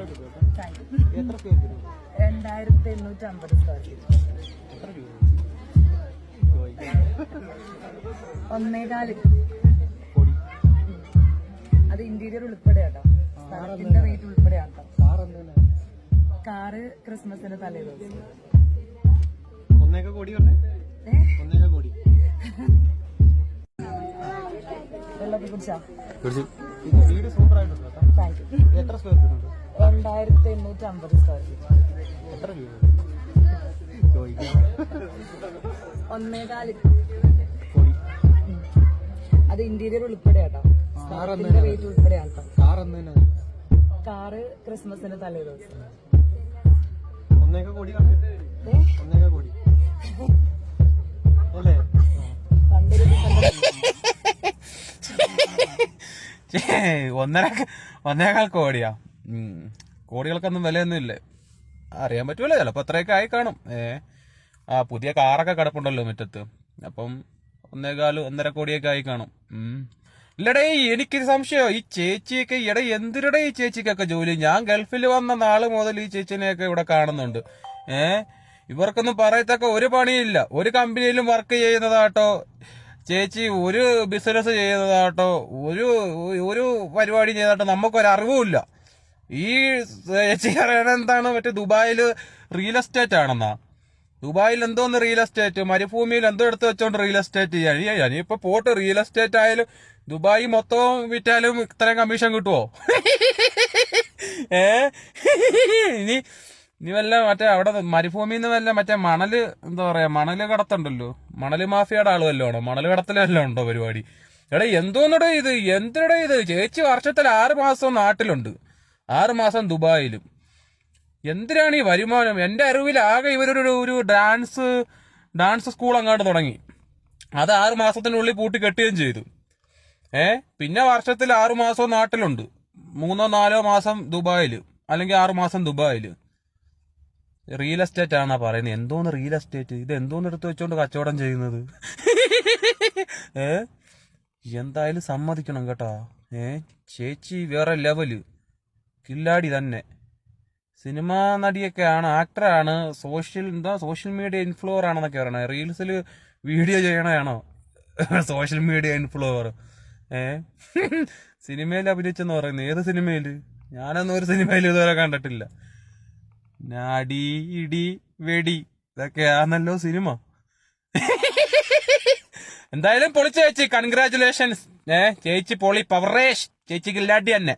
എത്ര square feet? 2850 square feet. എത്ര രൂപ? 1.4 കോടി. അത് ഇന്റീരിയർ ഉൾപ്പെടെ കേട്ടോ, സ്ഥലത്തിന്റെ റേറ്റ് ഉൾപ്പെടെ ആട്ടോ. കാറ് ക്രിസ്മസിന്റെ തലേ ദിവസം 1 കോടി പറഞ്ഞേ. 1 കോടി വെള്ളത്തിൽ കുടിച്ചാ. വീട് സൂപ്പർ ആയിട്ടുണ്ട് കേട്ടോ. Thank you. എത്ര സ്ക്വയർ ഫീറ്റ് ഉണ്ട്? 2850 സ്ക്വയർ ഫീറ്റ്. എത്ര രൂപ? 1.4 കോടി. അത് ഇന്റീരിയർ ഉൾപ്പെടെ കേട്ടോ, സ്ഥലത്തിന്റെ റേറ്റ് ഉൾപ്പെടെ ആട്ടോ. കാറ് ക്രിസ്മസിന്റെ തലേ ദിവസം 1 കോടി പറഞ്ഞേ. 1 കോടി അല്ലേ? പണ്ടൊരു 1.25 കോടിയാ. കോടികൾക്കൊന്നും വിലയൊന്നും ഇല്ലേ, അറിയാൻ പറ്റൂല. ചിലപ്പോ അത്രയൊക്കെ ആയി കാണും. ആ പുതിയ കാറൊക്കെ കിടപ്പുണ്ടല്ലോ മുറ്റത്ത്, അപ്പം 1.25 കോടിയൊക്കെ ആയി കാണും. ഇല്ലടേ, എനിക്കൊരു സംശയം, ഈ ചേച്ചിയൊക്കെ എന്തിനടേ ഈ ചേച്ചിക്കൊക്കെ ജോലി? ഞാൻ ഗൾഫിൽ വന്ന നാള് മുതൽ ഈ ചേച്ചിനെയൊക്കെ ഇവിടെ കാണുന്നുണ്ട്. ഇവർക്കൊന്നും പറയത്തക്ക ഒരു പണിയില്ല. ഒരു കമ്പനിയിലും വർക്ക് ചെയ്യുന്നതാട്ടോ ചേച്ചി, ഒരു ബിസിനസ് ചെയ്യുന്നതാട്ടോ, ഒരു പരിപാടി ചെയ്താട്ടോ നമുക്കൊരറിവുമില്ല. ഈ ചേച്ചി അറിയണ എന്താണ്, മറ്റേ ദുബായില് റിയൽ എസ്റ്റേറ്റ് ആണെന്നാ. ദുബായിൽ എന്തോന്ന് റിയൽ എസ്റ്റേറ്റ്, മരുഭൂമിയിൽ എന്തോ എടുത്ത് വെച്ചോണ്ട് റിയൽ എസ്റ്റേറ്റ് ചെയ്യാൻ. ഇനിയിപ്പോ പോട്ട് റിയൽ എസ്റ്റേറ്റ് ആയാലും ദുബായി മൊത്തം വിറ്റാലും ഇത്രയും കമ്മീഷൻ കിട്ടുവോ? ഇനി വല്ല മറ്റേ അവിടെ മരുഭൂമിന്ന് വല്ല മറ്റേ മണല്, എന്താ പറയാ, മണല് കടത്തുണ്ടല്ലോ, മണല് മാഫിയയുടെ ആള് വല്ലോ ആണോ? മണല് കടത്തലല്ലോ ഉണ്ടോ പരിപാടി? എന്തോന്നടേ ഇത്, എന്തിനടേ ഇത്? ചേച്ചി വർഷത്തിൽ 6 മാസം നാട്ടിലുണ്ട്, 6 മാസം ദുബായിലും. എന്തിനാണ് ഈ വരുമാനം? എന്റെ അറിവിൽ ആകെ ഇവരൊരു ഡാൻസ് സ്കൂൾ അങ്ങോട്ട് തുടങ്ങി, അത് 6 മാസത്തിനുള്ളിൽ പൂട്ടി കെട്ടുകയും ചെയ്തു. പിന്നെ വർഷത്തിൽ 6 മാസവും നാട്ടിലുണ്ട്, 3-4 മാസം ദുബായില്, അല്ലെങ്കിൽ 6 മാസം ദുബായില്. റിയൽ എസ്റ്റേറ്റ് ആണെന്നാ പറയുന്നത്. എന്തോന്ന് റിയൽ എസ്റ്റേറ്റ്? ഇത് എന്തോന്ന് എടുത്ത് വെച്ചോണ്ട് കച്ചവടം ചെയ്യുന്നത്? എന്തായാലും സമ്മതിക്കണം കേട്ടാ. ചേച്ചി വേറെ ലെവല്, കില്ലാടി തന്നെ. സിനിമാ നടിയൊക്കെയാണ്, ആക്ടറാണ്, സോഷ്യൽ മീഡിയ ഇൻഫ്ലുവർ ആണെന്നൊക്കെ പറയണേ. റീൽസിൽ വീഡിയോ ചെയ്യണതാണോ സോഷ്യൽ മീഡിയ ഇൻഫ്ലുവർ? സിനിമയിൽ അഭിനയിച്ചെന്ന് പറയുന്നത്. ഏത് സിനിമയില്? ഞാനൊന്നും ഒരു സിനിമയിൽ ഇതുവരെ കണ്ടിട്ടില്ല. നാടി ഇടി വെടി ഇതൊക്കെയാണല്ലോ സിനിമ. എന്തായാലും പൊളിച്ച ചേച്ചി, കൺഗ്രാറ്റുലേഷൻസ്. ചേച്ചി പൊളി, പവറേഷ് ചേച്ചി, കില്ലാടി തന്നെ.